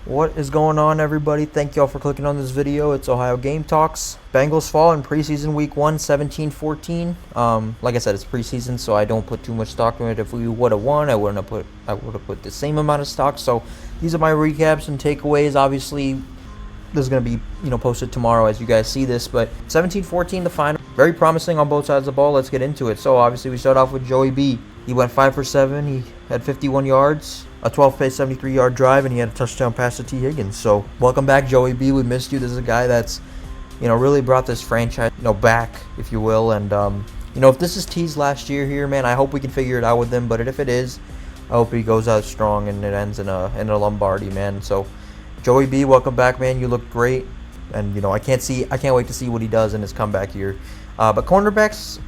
What is going on, everybody? Thank y'all for clicking on this video. It's Ohio Game Talks. Bengals fall in preseason week 1, 17-14. Like I said, it's preseason, so I don't put too much stock in it. If we would have won, I would have put the same amount of stock. So these are my recaps and takeaways. Obviously, this is going to be posted tomorrow as you guys see this, but 17-14 the final. Very promising on both sides of the ball. Let's get into it. So obviously we start off with Joey B. He went 5 for 7. He had 51 yards, a 12-pace 73-yard drive, and he had a touchdown pass to Tee Higgins. So welcome back, Joey B. We missed you. This is a guy that's really brought this franchise back, if you will. And if this is T's last year here, man, I hope we can figure it out with him. But if it is, I hope he goes out strong and it ends in a Lombardi, man. So Joey B, welcome back, man. You look great, and I can't wait to see what he does in his comeback year. But cornerbacks,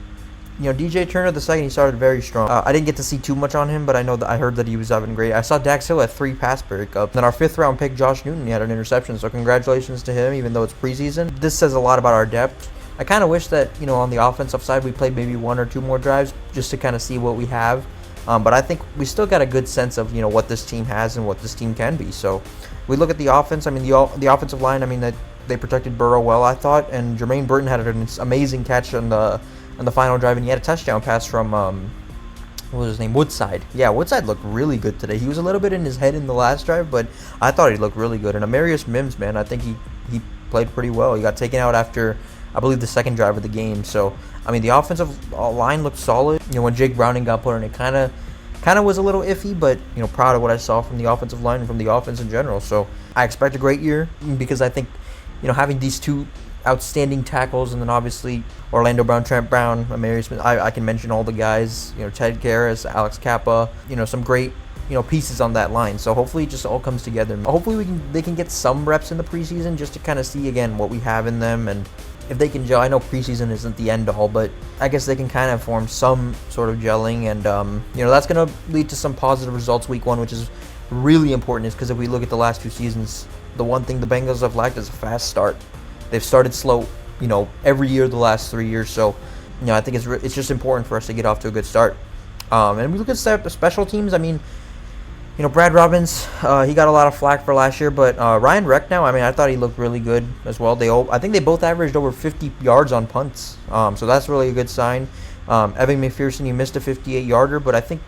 DJ Turner the second, he started very strong. I didn't get to see too much on him, but I heard that he was having great. I saw Dax Hill at 3 pass breakups. Then our 5th round pick, Josh Newton, he had an interception. So congratulations to him, even though it's preseason. This says a lot about our depth. I kind of wish that on the offensive side we played maybe 1 or 2 more drives just to kind of see what we have. But I think we still got a good sense of what this team has and what this team can be. So we look at the offense. I mean, the offensive line. I mean, that they protected Burrow well, I thought, and Jermaine Burton had an amazing catch on the final drive, and he had a touchdown pass from what was his name, Woodside. Yeah, Woodside looked really good today. He was a little bit in his head in the last drive, but I thought he looked really good. And Amarius Mims, man, I think he played pretty well. He got taken out after, I believe, the second drive of the game. So I mean, the offensive line looked solid. When Jake Browning got put in, it kind of was a little iffy, but proud of what I saw from the offensive line and from the offense in general. So I expect a great year, because I think having these 2 outstanding tackles, and then obviously Orlando Brown, Trent Brown, Amarius Smith, I can mention all the guys, Ted Karras, Alex Kappa, some great pieces on that line. So hopefully it just all comes together. Hopefully they can get some reps in the preseason just to kind of see again what we have in them, and if they can gel. I know preseason isn't the end all, but I guess they can kind of form some sort of gelling, and that's going to lead to some positive results week 1, which is really important, is because if we look at the last 2 seasons, the one thing the Bengals have lacked is a fast start. They've started slow, every year the last 3 years. So, I think it's just important for us to get off to a good start. And we look at the special teams. I mean, Brad Robbins, he got a lot of flack for last year, but Ryan Recknow, I mean, I thought he looked really good as well. I think they both averaged over 50 yards on punts. So that's really a good sign. Evan McPherson, he missed a 58-yarder, but I think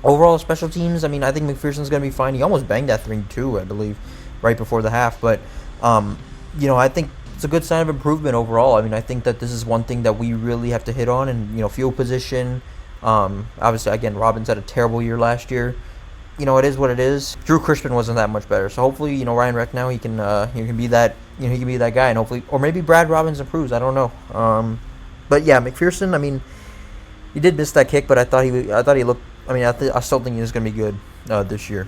overall special teams, I mean, I think McPherson's going to be fine. He almost banged that 3-2, I believe, right before the half. But I think it's a good sign of improvement overall. I mean, I think that this is one thing that we really have to hit on, and field position. Obviously, again, Robbins had a terrible year last year. It is what it is. Drew Chrisman wasn't that much better, so hopefully, Ryan Recknow, he can be that, he can be that guy, and hopefully, or maybe Brad Robbins improves. I don't know. But yeah, McPherson, I mean, he did miss that kick, but I thought he looked. I mean, I still think he's going to be good this year.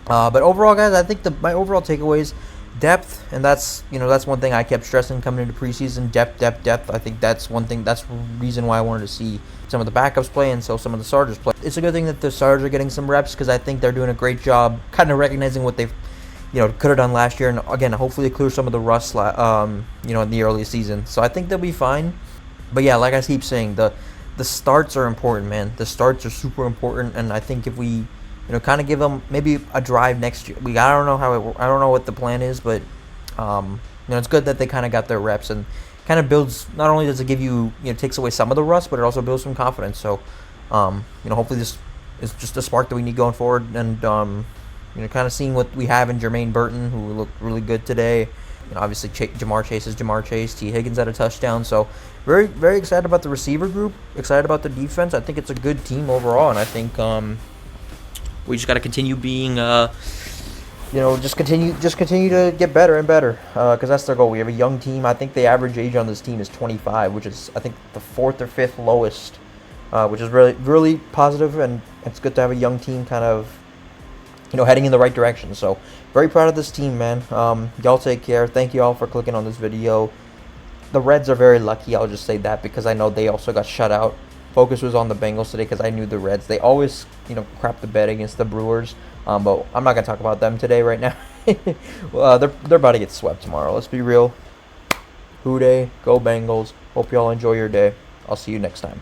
But overall, guys, I think my overall takeaways. Depth, and that's one thing I kept stressing coming into preseason. Depth. I think that's one thing. That's the reason why I wanted to see some of the backups play and so some of the starters play. It's a good thing that the starters are getting some reps, because I think they're doing a great job, kind of recognizing what they've could have done last year, and again, hopefully clear some of the rust in the early season. So I think they'll be fine. But yeah, like I keep saying, the starts are important, man. The starts are super important, and I think if we kind of give them maybe a drive next year. I don't know what the plan is, but it's good that they kind of got their reps, and kind of builds. Not only does it give you, takes away some of the rust, but it also builds some confidence. So, hopefully this is just a spark that we need going forward, and kind of seeing what we have in Jermaine Burton, who looked really good today. Obviously Jamar Chase is Jamar Chase. Tee Higgins had a touchdown. So very, very excited about the receiver group. Excited about the defense. I think it's a good team overall, and I think we just got to continue being, just continue to get better and better, because that's their goal. We have a young team. I think the average age on this team is 25, which is, I think, the 4th or 5th lowest, which is really, really positive, and it's good to have a young team kind of, heading in the right direction. So very proud of this team, man. Y'all take care. Thank you all for clicking on this video. The Reds are very lucky. I'll just say that, because I know they also got shut out. Focus was on the Bengals today, because I knew the Reds. They always, crap the bed against the Brewers. But I'm not going to talk about them today right now. Well, they're about to get swept tomorrow. Let's be real. Hoo day. Go Bengals. Hope you all enjoy your day. I'll see you next time.